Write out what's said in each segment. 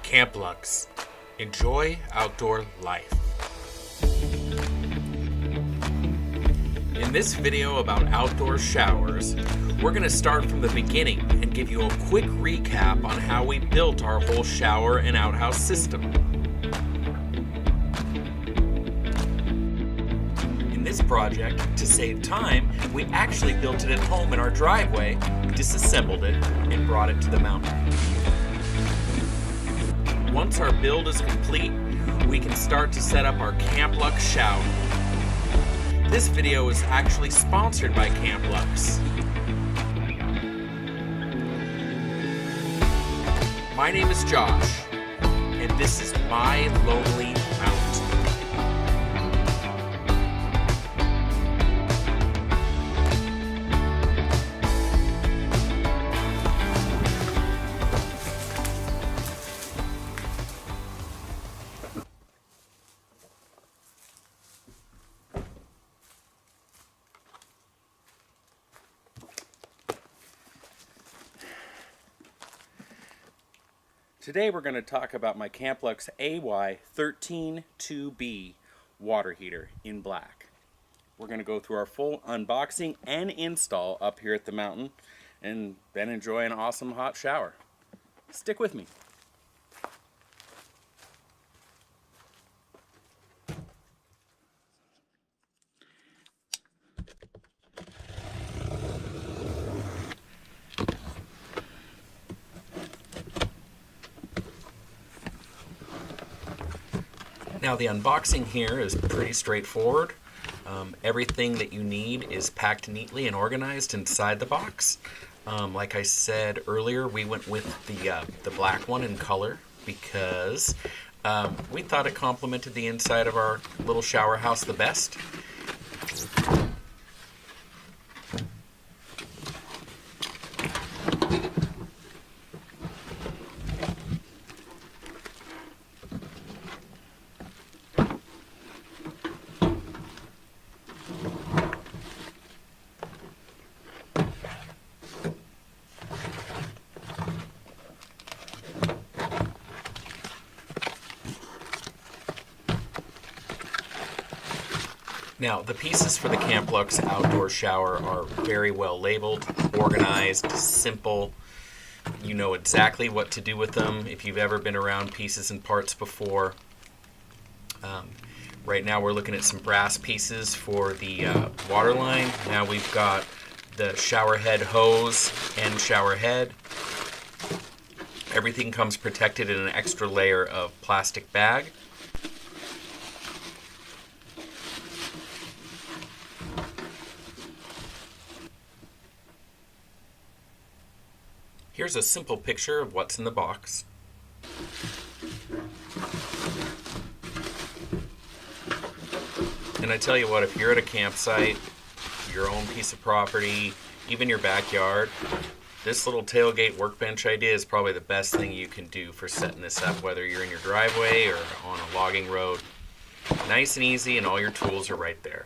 Camplux. Enjoy outdoor life. In this video about outdoor showers, we're going to start from the beginning and give you a quick recap on how we built our whole shower and outhouse system. In this project, to save time, we actually built it at home in our driveway, disassembled it, and brought it to the mountain. Once our build is complete, we can start to set up our Camplux shower. This video is actually sponsored by Camplux. My name is Josh, and this is my lonely mountain. Today we're going to talk about my Camplux AY132B water heater in black. We're going to go through our full unboxing and install up here at the mountain and then enjoy an awesome hot shower. Stick with me. Now the unboxing here is pretty straightforward. Everything that you need is packed neatly and organized inside the box. Like I said earlier, we went with the black one in color because we thought it complemented the inside of our little shower house the best. Now, the pieces for the Camplux outdoor shower are very well labeled, organized, simple. You know exactly what to do with them if you've ever been around pieces and parts before. Right now we're looking at some brass pieces for the water line. Now we've got the shower head hose and shower head. Everything comes protected in an extra layer of plastic bag. Here's a simple picture of what's in the box. And I tell you what, if you're at a campsite, your own piece of property, even your backyard, this little tailgate workbench idea is probably the best thing you can do for setting this up, whether you're in your driveway or on a logging road. Nice and easy, and all your tools are right there.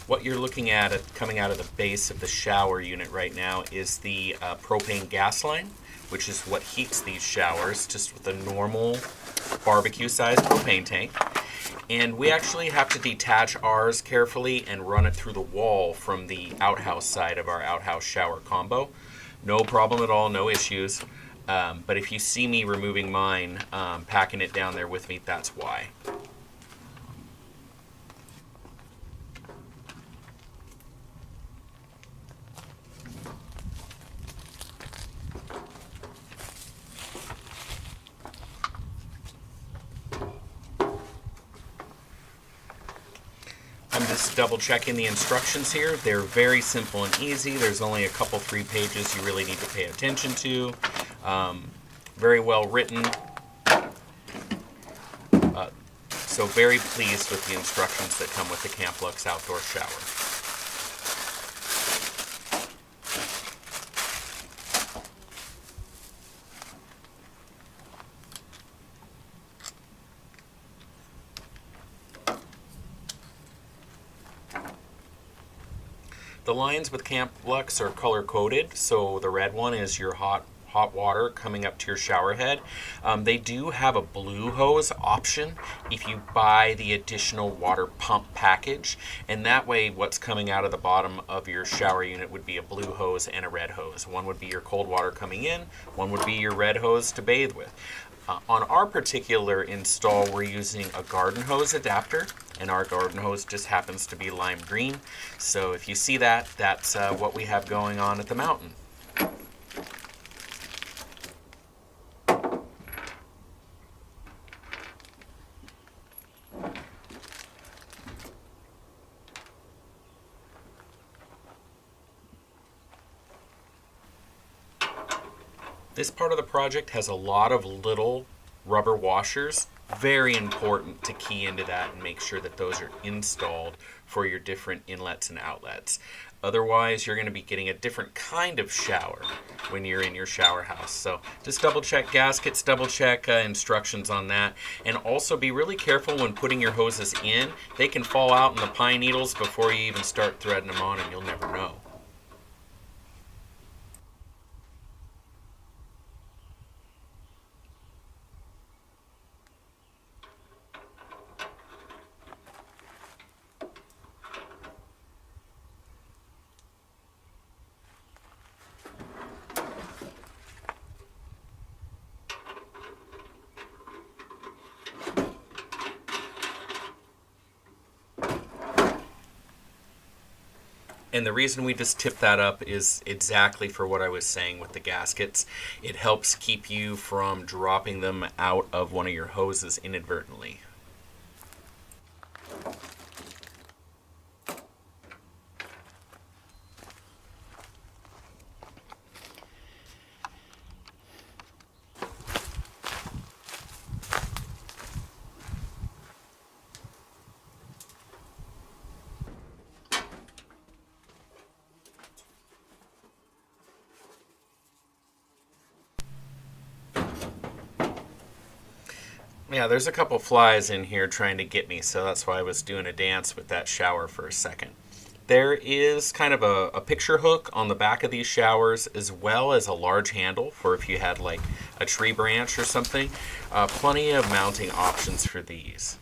What you're looking at coming out of the base of the shower unit right now is the propane gas line, which is what heats these showers, just with a normal barbecue-sized propane tank. And we actually have to detach ours carefully and run it through the wall from the outhouse side of our outhouse shower combo. No problem at all, no issues. But if you see me removing mine, packing it down there with me, that's why. I'm just double checking the instructions here. They're very simple and easy. There's only a couple, 3 pages you really need to pay attention to. Very well written. So very pleased with the instructions that come with the Camplux outdoor shower. The lines with Camplux are color coded, so the red one is your hot water coming up to your shower head. They do have a blue hose option if you buy the additional water pump package, and that way what's coming out of the bottom of your shower unit would be a blue hose and a red hose. One would be your cold water coming in, one would be your red hose to bathe with. On our particular install, we're using a garden hose adapter, and our garden hose just happens to be lime green. So if you see that, that's what we have going on at the mountain. This part of the project has a lot of little rubber washers. Very important to key into that and make sure that those are installed for your different inlets and outlets. Otherwise, you're going to be getting a different kind of shower when you're in your shower house. So just double check gaskets, double check instructions on that, and also be really careful when putting your hoses in. They can fall out in the pine needles before you even start threading them on, and you'll never know. And the reason we just tip that up is exactly for what I was saying with the gaskets. It helps keep you from dropping them out of one of your hoses inadvertently. Yeah, there's a couple flies in here trying to get me, so that's why I was doing a dance with that shower for a second. There is kind of a picture hook on the back of these showers, as well as a large handle for if you had like a tree branch or something. Plenty of mounting options for these.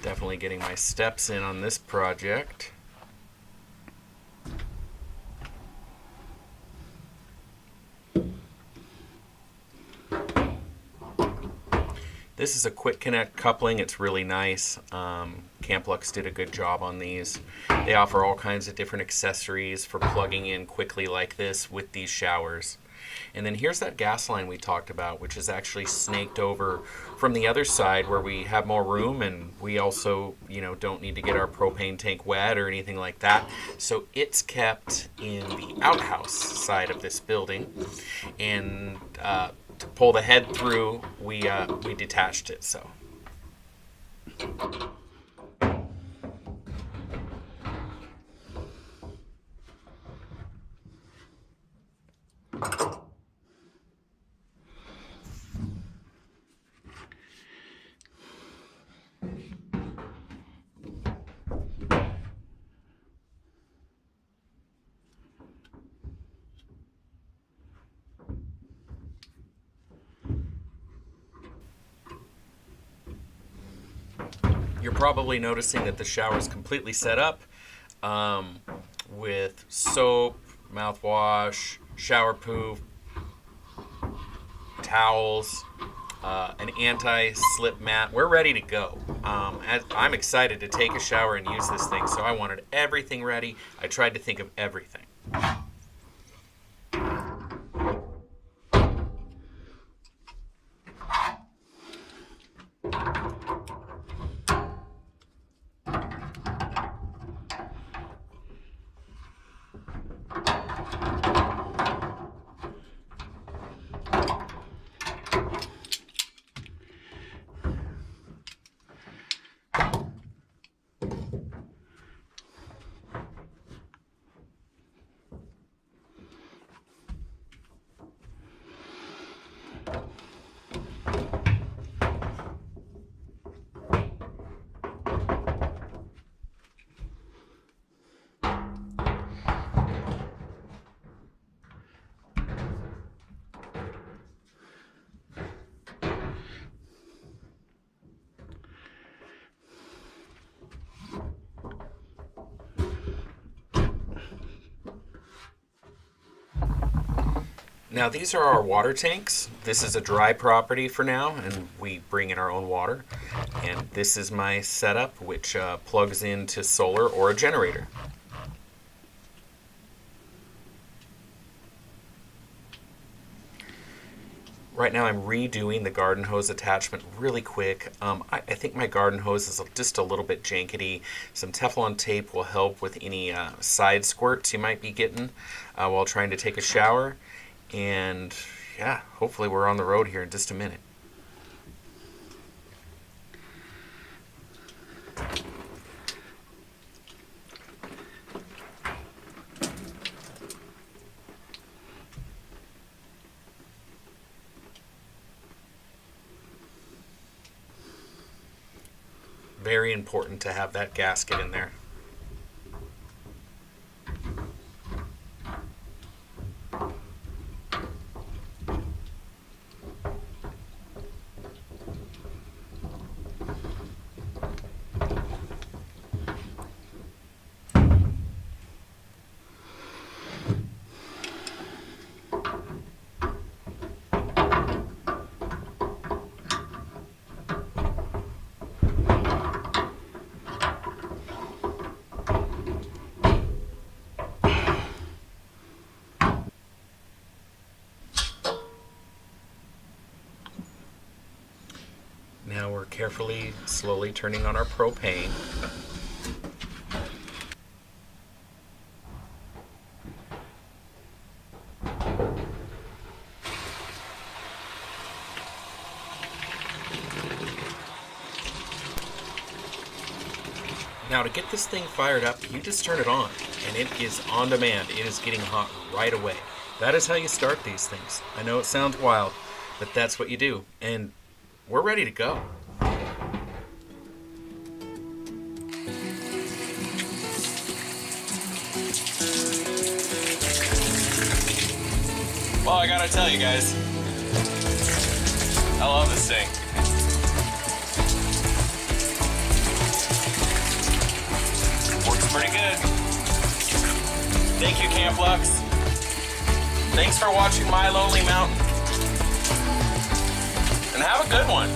Definitely getting my steps in on this project. This is a quick connect coupling. It's really nice. Camplux did a good job on these. They offer all kinds of different accessories for plugging in quickly like this with these showers. And then here's that gas line we talked about, which is actually snaked over from the other side where we have more room, and we also, don't need to get our propane tank wet or anything like that. So it's kept in the outhouse side of this building, and to pull the head through, we detached it. So. You're probably noticing that the shower is completely set up with soap, mouthwash, shower poo, towels, an anti-slip mat. We're ready to go. I'm excited to take a shower and use this thing, so I wanted everything ready. I tried to think of everything. Now these are our water tanks. This is a dry property for now, and we bring in our own water. And this is my setup, which plugs into solar or a generator. Right now I'm redoing the garden hose attachment really quick. I think my garden hose is just a little bit jankety. Some Teflon tape will help with any side squirts you might be getting while trying to take a shower. And yeah, hopefully we're on the road here in just a minute. Very important to have that gasket in there. Now we're carefully, slowly turning on our propane. Now to get this thing fired up, you just turn it on, and it is on demand. It is getting hot right away. That is how you start these things. I know it sounds wild, but that's what you do. And we're ready to go. Well, I gotta tell you guys, I love this thing. Works pretty good. Thank you, Camplux. Thanks for watching My Lonely Mountain. And have a good one.